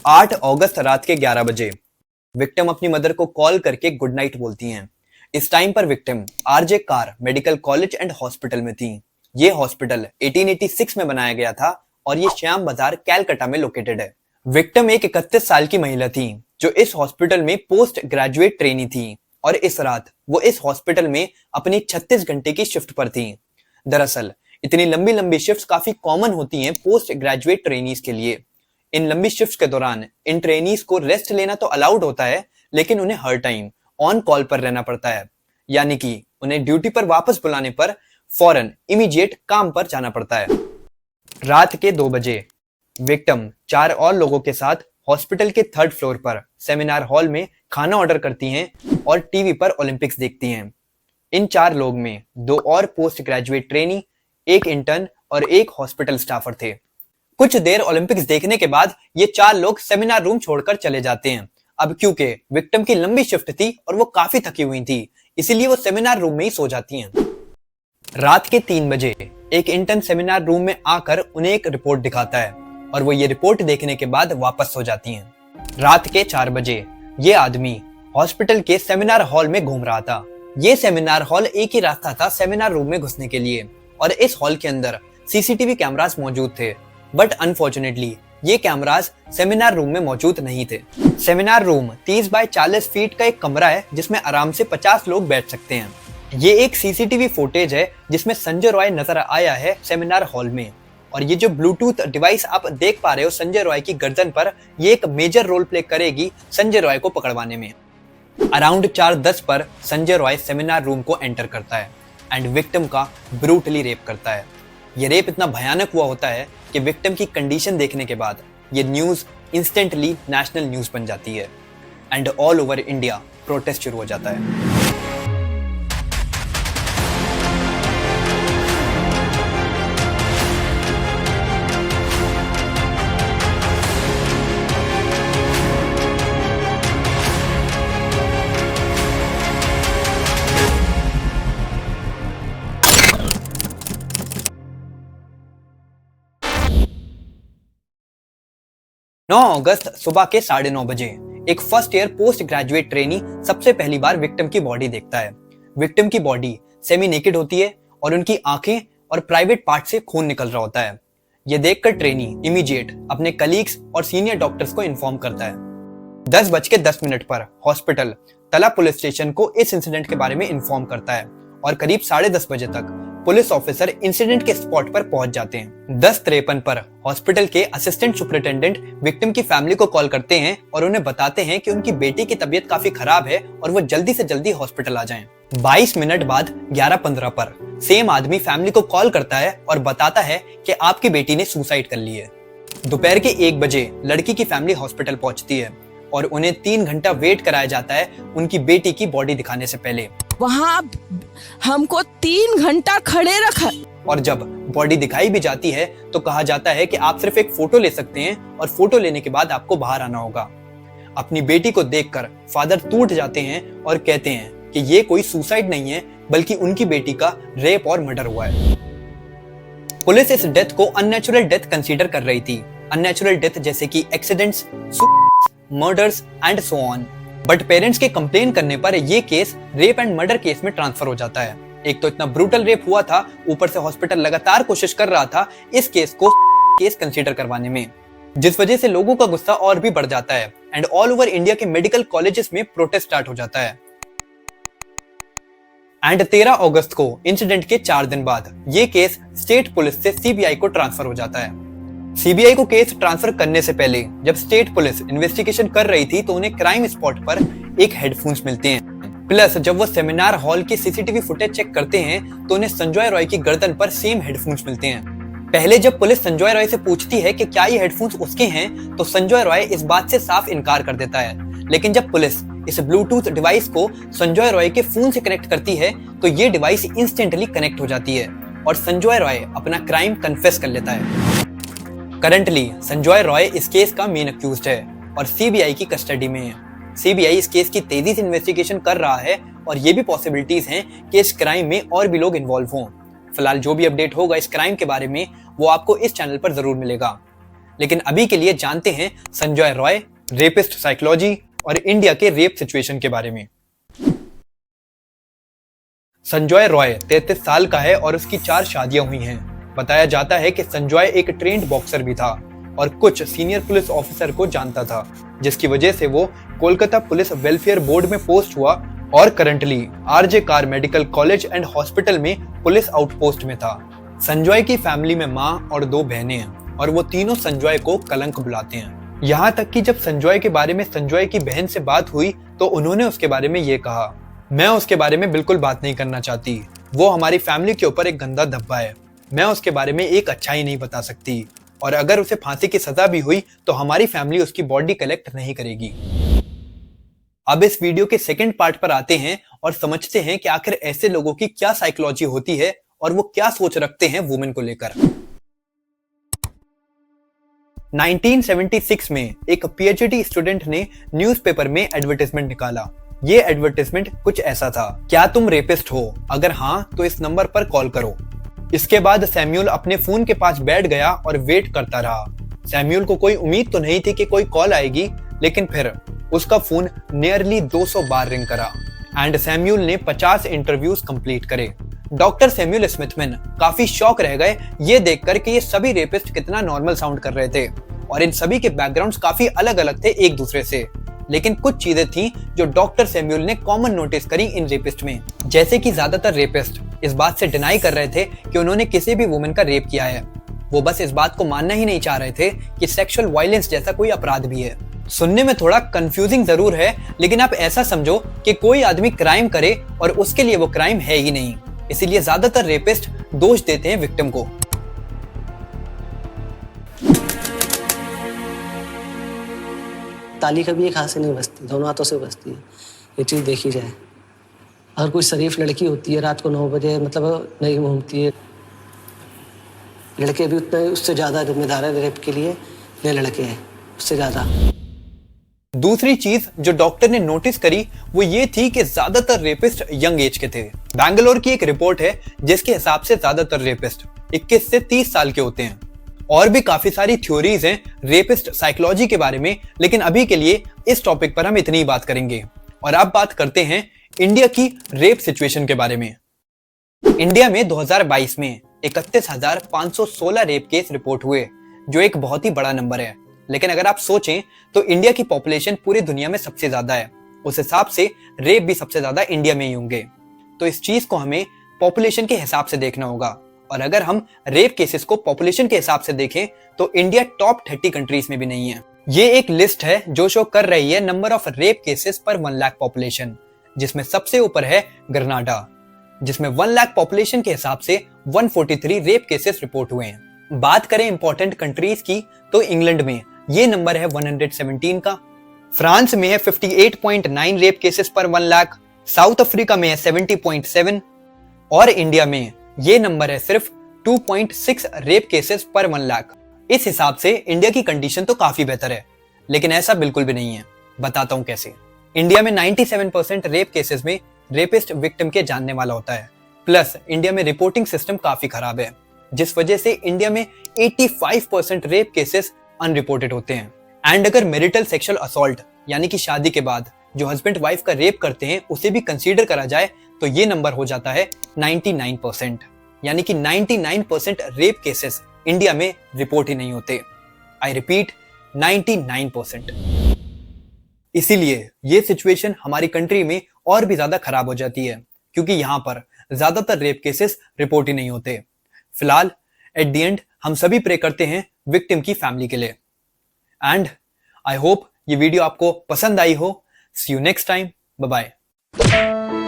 8 अगस्त रात के 11 बजे विक्टिम अपनी मदर को कॉल करके गुड नाइट बोलती हैं। इस टाइम पर victim RJ car medical college and hospital में थी। ये हॉस्पिटल 1886 में बनाया गया था और ये श्याम बाजार कैलकाटा में लोकेटेड है। विक्टिम एक 31 साल की महिला थी जो इस हॉस्पिटल में पोस्ट ग्रेजुएट ट्रेनी थी और इस रात वो इस हॉस्पिटल में अपनी 36 घंटे की शिफ्ट पर थी। दरअसल इतनी लंबी लंबी शिफ्ट्स काफी कॉमन होती हैं पोस्ट ग्रेजुएट ट्रेनीज के लिए। इन लंबी शिफ्ट्स के दौरान इन ट्रेनीज को रेस्ट लेना तो अलाउड होता है, लेकिन उन्हें हर टाइम ऑन कॉल पर रहना पड़ता है, यानी कि उन्हें ड्यूटी पर वापस बुलाने पर फौरन इमीडिएट काम पर जाना पड़ता है। रात के 2 बजे विक्टिम 4 और लोगों के साथ हॉस्पिटल के 3rd फ्लोर पर सेमिनार हॉल में खाना ऑर्डर करती हैं और टीवी पर ओलंपिक्स देखती हैं। इन 4 लोग में 2 और पोस्ट ग्रेजुएट ट्रेनी, एक इंटर्न और एक हॉस्पिटल स्टाफर थे। कुछ देर ओलंपिक्स देखने के बाद ये 4 लोग सेमिनार रूम छोड़कर चले जाते हैं। अब क्योंकि विक्टिम की लंबी शिफ्ट थी और वो काफी थकी हुई थी, इसीलिए वो सेमिनार रूम में ही सो जाती हैं। रात के 3 बजे एक इंटर्न सेमिनार रूम में आकर उन्हें एक रिपोर्ट दिखाता है और वो ये रिपोर्ट देखने के बाद वापस सो जाती हैं। रात के 4 बजे ये आदमी हॉस्पिटल के सेमिनार हॉल में घूम रहा था। ये सेमिनार हॉल एक ही रास्ता था सेमिनार रूम में घुसने के लिए और इस हॉल के अंदर सीसीटीवी कैमरास मौजूद थे, बट अनफॉर्चुनेटली ये कैमरास सेमिनार रूम में मौजूद नहीं थे। सेमिनार रूम 30 बाय 40 फीट का एक कमरा है जिसमें आराम से 50 लोग बैठ सकते हैं। ये एक सीसीटीवी फुटेज है जिसमें संजय रॉय नजर आया है सेमिनार हॉल में, और ये जो ब्लूटूथ डिवाइस आप देख पा रहे हो संजय रॉय की गर्दन पर, ये एक मेजर रोल प्ले करेगी संजय रॉय को पकड़वाने में। अराउंड 4:10 पर संजय रॉय सेमिनार रूम को एंटर करता है एंड विक्टिम का ब्रूटली रेप करता है। ये रेप इतना भयानक हुआ होता है कि विक्टिम की कंडीशन देखने के बाद ये न्यूज इंस्टेंटली नेशनल न्यूज बन जाती है and all over India protest शुरू हो जाता है। 9 अगस्त सुबह के 9:30 बजे एक first year post graduate trainee सबसे पहली बार विक्टिम की बॉडी देखता है। विक्टिम की बॉडी सेमी नेकेड होती है और उनकी आंखें और प्राइवेट पार्ट से खून निकल रहा होता है। यह देखकर ट्रेनी इमीडिएट अपने कलीग्स और सीनियर डॉक्टर्स को इन्फॉर्म करता है। 10:10 पर हॉस्पिटल तला पुलिस स्टेशन को इस इंसिडेंट के बारे में इन्फॉर्म करता है और करीब 10:30 बजे तक पुलिस ऑफिसर इंसिडेंट के स्पॉट पर पहुंच जाते हैं। 10:53 पर हॉस्पिटल के असिस्टेंट सुपरिटेंडेंट विक्टिम की फैमिली को कॉल करते हैं और उन्हें बताते हैं कि उनकी बेटी की तबीयत काफी खराब है और वो जल्दी से जल्दी हॉस्पिटल आ जाएं। 22 मिनट बाद 11:15 पर सेम आदमी फैमिली को कॉल करता है और बताता है कि आपकी बेटी ने सुसाइड कर ली है। दोपहर के 1 बजे लड़की की फैमिली हॉस्पिटल पहुंचती है और उन्हें 3 घंटा वेट कराया जाता है उनकी बेटी की बॉडी दिखाने से पहले। वहाँ हमको 3 घंटा खड़े रखा और जब बॉडी दिखाई भी जाती है तो कहा जाता है कि आप सिर्फ एक फोटो ले सकते हैं और फोटो लेने के बाद आपको बाहर आना होगा। अपनी बेटी को देखकर फादर टूट जाते हैं और कहते हैं कि ये कोई सुसाइड नहीं है बल्कि उनकी बेटी का रेप और मर्डर हुआ है। पुलिस इस डेथ को अननेचुरल डेथ कंसीडर कर रही थी। अननेचुरल डेथ जैसे कि accidents, murders and so on. But parents के कंप्लेन करने पर ये case rape and murder case में ट्रांसफर हो जाता है। एक तो इतना ब्रूटल रेप हुआ था, ऊपर से हॉस्पिटल लगातार कोशिश कर रहा था इस केस को केस कंसीडर करवाने में, जिस वजह से लोगों का गुस्सा और भी बढ़ जाता है एंड ऑल ओवर इंडिया के मेडिकल कॉलेजेस में प्रोटेस्ट स्टार्ट हो जाता है। एंड 13 अगस्त को इंसिडेंट के 4 दिन बाद ये केस स्टेट पुलिस से सीबीआई को ट्रांसफर हो जाता है। सीबीआई को केस ट्रांसफर करने से पहले जब स्टेट पुलिस इन्वेस्टिगेशन कर रही थी तो उन्हें क्राइम स्पॉट पर एक हेडफोन्स मिलते हैं। प्लस जब वो सेमिनार हॉल की सीसीटीवी फुटेज चेक करते हैं तो उन्हें संजय रॉय की गर्दन पर सेम हेडफोन्स मिलते हैं। पहले जब पुलिस संजय रॉय से पूछती है कि क्या ये हेडफोन्स उसके हैं तो संजय रॉय इस बात से साफ इनकार कर देता है, लेकिन जब पुलिस इस ब्लूटूथ डिवाइस को संजय रॉय के फोन से कनेक्ट करती है तो ये डिवाइस इंस्टेंटली कनेक्ट हो जाती है और संजय रॉय अपना क्राइम कन्फेस कर लेता है। करंटली संजय रॉय इस केस का मेन अक्यूज्ड है और सीबीआई की कस्टडी में है। सीबीआई इस केस की तेजी से इन्वेस्टिगेशन कर रहा है और ये भी पॉसिबिलिटीज हैं कि इस क्राइम में और भी लोग इन्वॉल्व हों। फिलहाल जो भी अपडेट होगा इस क्राइम के बारे में वो आपको इस चैनल पर जरूर मिलेगा। लेकिन अभी के लिए जानते हैं संजय रॉय, रेपिस्ट साइकोलॉजी और इंडिया के रेप सिचुएशन के बारे में। संजय रॉय 33 साल का है और उसकी 4 शादियां हुई हैं। बताया जाता है कि संजय एक ट्रेंड बॉक्सर भी था और कुछ सीनियर पुलिस ऑफिसर को जानता था, जिसकी वजह से वो कोलकाता पुलिस वेलफेयर बोर्ड में पोस्ट हुआ और currently RJ car medical college and hospital में पुलिस आउटपोस्ट में था। संजय की फैमिली में माँ और 2 बहनें हैं और वो तीनों संजय को कलंक बुलाते हैं। यहाँ तक कि जब संजय के बारे में संजय की बहन से बात हुई तो उन्होंने उसके बारे में ये कहा, मैं उसके बारे में बिल्कुल बात नहीं करना चाहती, वो हमारी फैमिली के ऊपर एक गंदा धब्बा है, मैं उसके बारे में एक अच्छाई नहीं बता सकती और अगर उसे फांसी की सजा भी हुई तो हमारी फैमिली उसकी बॉडी कलेक्ट नहीं करेगी। अब इस वीडियो के सेकंड पार्ट पर आते हैं और समझते हैं कि आखिर ऐसे लोगों की क्या साइकोलॉजी होती है और वो क्या सोच रखते हैं वुमेन को लेकर। 1976 में एक पीएचडी स्टूडेंट ने न्यूज़पेपर में एडवर्टाइजमेंट निकाला। ये एडवर्टाइजमेंट कुछ ऐसा था, क्या तुम रेपिस्ट हो? अगर हाँ तो इस नंबर पर कॉल करो। इसके बाद सैम्यूल अपने फोन के पास बैठ गया और वेट करता रहा। सैम्यूल को कोई उम्मीद तो नहीं थी कि कोई कॉल आएगी, लेकिन फिर उसका फोन नियरली 200 बार रिंग करा एंड सैम्यूल ने 50 इंटरव्यूज कंप्लीट करे। डॉक्टर सैम्यूल स्मिथमैन काफी शॉक रह गए ये देखकर कि ये सभी रेपिस्ट कितना नॉर्मल साउंड कर रहे थे और इन सभी के बैकग्राउंड्स काफी अलग अलग थे एक दूसरे से, लेकिन कुछ चीजें थी जो डॉक्टर सैम्यूल ने कॉमन नोटिस करी इन रेपिस्ट में, जैसे कि ज्यादातर रेपिस्ट इस बात से डिनाई कर रहे थे कि उन्होंने किसी भी वुमेन का रेप किया है। वो बस इस बात को मानना ही नहीं चाह रहे थे कि सेक्सुअल वायलेंस जैसा कोई अपराध भी है। सुनने में थोड़ा कंफ्यूजिंग जरूर है, लेकिन आप ऐसा समझो कि कोई आदमी क्राइम करे और उसके लिए वो क्राइम है ही नहीं, इसीलिए ज्यादातर रेपिस्ट दोष देते हैं विक्टिम को। ताली कभी एक हाथ से नहीं बजती, दोनों हाथों से बजती है, ये चीज़ देखी जाए। अगर कोई शरीफ लड़की होती है रात को 9 बजे मतलब नहीं घूमती है, लड़के भी उतने उससे ज़्यादा जिम्मेदार है रेप के लिए, ये लड़के हैं उससे ज़्यादा। दूसरी चीज जो डॉक्टर ने नोटिस करी वो ये थी कि ज्यादातर रेपिस्ट यंग एज के थे। बैंगलोर की एक रिपोर्ट है जिसके हिसाब से ज्यादातर रेपिस्ट 21 से 30 साल के होते हैं। और भी काफी सारी थ्योरीज हैं रेपिस्ट साइकोलॉजी के बारे में, लेकिन अभी के लिए इस टॉपिक पर हम इतनी ही बात करेंगे। और अब बात करते हैं इंडिया की रेप सिचुएशन के बारे में। इंडिया में 2022 में 31,516 रेप केस रिपोर्ट हुए, जो एक बहुत ही बड़ा नंबर है। लेकिन अगर आप सोचें तो इंडिया की पॉपुलेशन पूरी दुनिया में सबसे ज्यादा है, उस हिसाब से रेप भी सबसे ज्यादा इंडिया में ही होंगे। तो इस चीज को हमें पॉपुलेशन के हिसाब से देखना होगा, और अगर हम रेप केसेस को पॉपुलेशन के हिसाब से देखें तो इंडिया टॉप 30 कंट्रीज में भी नहीं है। ये एक लिस्ट है जो शो कर रही है नंबर ऑफ रेप केसेस पर 1 लाख पॉपुलेशन, जिसमें सबसे ऊपर है ग्रेनाडा, जिसमें 1 लाख पॉपुलेशन के हिसाब से 143 रेप केसेस रिपोर्ट हुए हैं। बात करें इंपॉर्टेंट कंट्रीज की तो इंग्लैंड में ये नंबर है 117 का, फ्रांस में है 58.9 रेप केसेस पर 1 लाख, साउथ अफ्रीका में है 70.7 और इंडिया में ये नंबर है सिर्फ 2.6 रेप केसेस पर 1 लाख। इस हिसाब से इंडिया की कंडीशन तो काफी बेहतर है, लेकिन ऐसा बिल्कुल भी नहीं है। बताता हूं कैसे। इंडिया में 97% रेप केसेस में रेपिस्ट विक्टिम के जानने वाला होता है, प्लस इंडिया में रिपोर्टिंग सिस्टम काफी खराब है, जिस वजह से इंडिया में 85% रेप केसेस अनरिपोर्टेड होते हैं। एंड अगर मैरिटल सेक्सुअल असॉल्ट यानी कि शादी के बाद जो हस्बैंड वाइफ का रेप करते हैं उसे भी कंसीडर करा जाए तो ये नंबर हो जाता है 99%, यानी कि 99% रेप केसेस इंडिया में रिपोर्ट ही नहीं होते। I repeat 99%। इसीलिए ये सिचुएशन हमारी कंट्री में और भी ज्यादा खराब हो जाती है, क्योंकि यहाँ पर ज्यादातर रेप केसेस रिपोर्ट ही नहीं होते। फिलहाल एट द एंड हम सभी प्रे करते हैं विक्टिम की फैमिली के लिए। एंड आई होप ये वीडियो आपको पसंद आई हो। See you next time, bye bye.